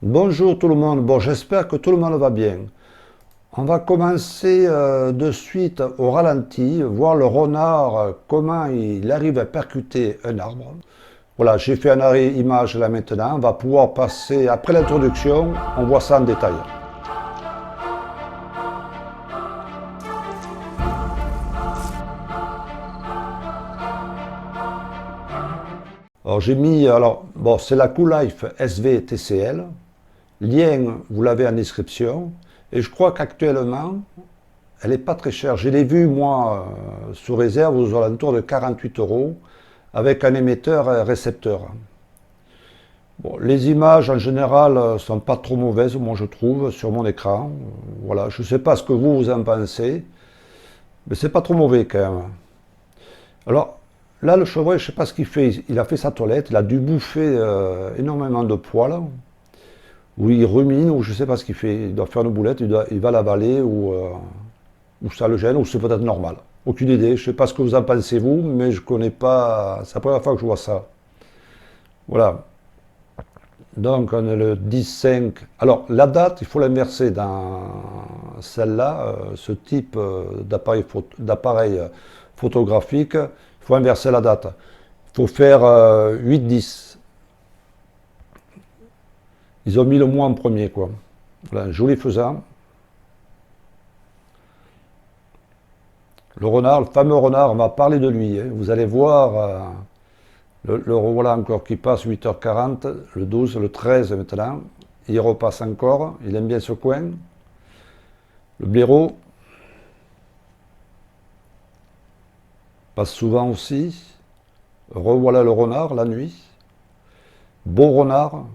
Bonjour tout le monde, bon j'espère que tout le monde va bien. On va commencer de suite au ralenti, voir le renard, comment il arrive à percuter un arbre. Voilà, j'ai fait un arrêt image là maintenant, on va pouvoir passer, après l'introduction, on voit ça en détail. Alors j'ai mis, bon c'est la Coolife SV TCL, lien vous l'avez en description, et je crois qu'actuellement, elle n'est pas très chère. Je l'ai vue, moi, sous réserve aux alentours de 48 euros, avec un émetteur et un récepteur. Bon, les images, en général, sont pas trop mauvaises, moi, je trouve, sur mon écran. Voilà, je ne sais pas ce que vous en pensez, mais c'est pas trop mauvais, quand même. Alors, là, le chevreuil, je ne sais pas ce qu'il fait. Il a fait sa toilette, il a dû bouffer énormément de poils, ou il rumine, ou je ne sais pas ce qu'il fait. Il doit faire une boulette, il va l'avaler, ou ça le gêne, ou c'est peut-être normal. Aucune idée, je ne sais pas ce que vous en pensez vous, mais je ne connais pas, c'est la première fois que je vois ça. Voilà, donc on est le 10-5. Alors la date, il faut l'inverser dans celle-là, ce type d'appareil photographique, il faut inverser la date. Il faut faire 8-10. Ils ont mis le mois en premier, quoi. Voilà, un joli faisant. Le renard, le fameux renard, on va parler de lui, hein. Vous allez voir, le voilà encore qui passe 8h40, le 12, le 13 maintenant. Il repasse encore, il aime bien ce coin. Le blaireau passe souvent aussi. Revoilà le renard la nuit. Beau renard.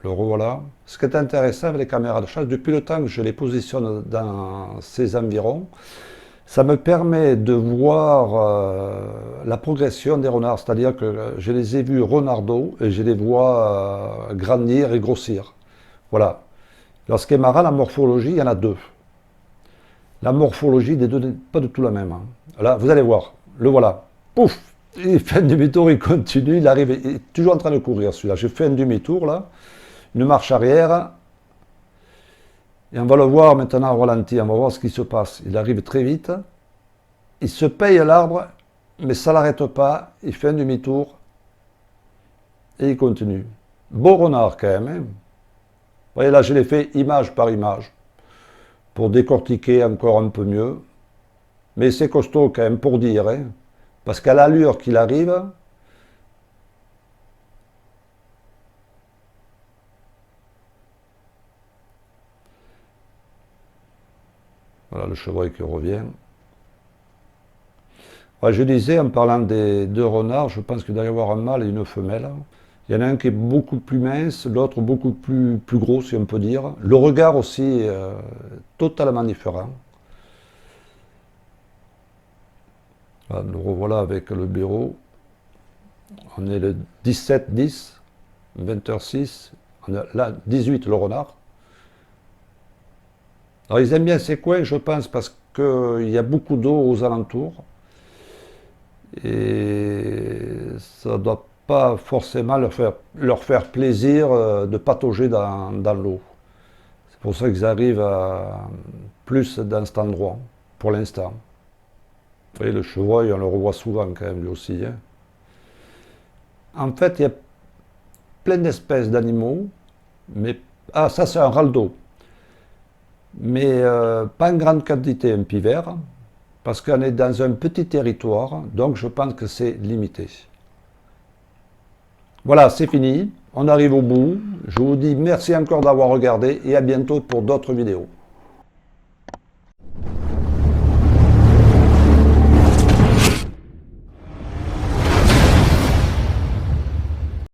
Le revoilà. Ce qui est intéressant avec les caméras de chasse, depuis le temps que je les positionne dans ces environs, ça me permet de voir la progression des renards, c'est-à-dire que je les ai vus renardeaux et je les vois grandir et grossir. Voilà. Alors ce qui est marrant, la morphologie, il y en a deux. La morphologie des deux n'est pas du tout la même, hein. Là, vous allez voir, le voilà. Pouf! Il fait un demi-tour, il continue, il arrive, il est toujours en train de courir celui-là. J'ai fait un demi-tour là, une marche arrière, et on va le voir maintenant au ralenti, on va voir ce qui se passe. Il arrive très vite, il se paye l'arbre, mais ça ne l'arrête pas, il fait un demi-tour, et il continue. Beau renard quand même, hein. Vous voyez là, je l'ai fait image par image, pour décortiquer encore un peu mieux. Mais c'est costaud quand même pour dire, hein, parce qu'à l'allure qu'il arrive, voilà le chevreuil qui revient. Ouais, je disais, en parlant des deux renards, je pense qu'il doit y avoir un mâle et une femelle. Il y en a un qui est beaucoup plus mince, l'autre beaucoup plus gros, si on peut dire. Le regard aussi totalement différent. Voilà, nous revoilà avec le bureau. On est le 17-10, 20h06. On est là, 18 le renard. Alors ils aiment bien ces coins, je pense, parce qu'il y a beaucoup d'eau aux alentours. Et ça ne doit pas forcément leur faire plaisir de patauger dans l'eau. C'est pour ça qu'ils arrivent plus dans cet endroit, pour l'instant. Vous voyez, le chevreuil, on le revoit souvent quand même, lui aussi, hein. En fait, il y a plein d'espèces d'animaux, mais... Ah, ça c'est un raldo. Mais pas en grande quantité, un pivert, parce qu'on est dans un petit territoire, donc je pense que c'est limité. Voilà, c'est fini, on arrive au bout. Je vous dis merci encore d'avoir regardé et à bientôt pour d'autres vidéos.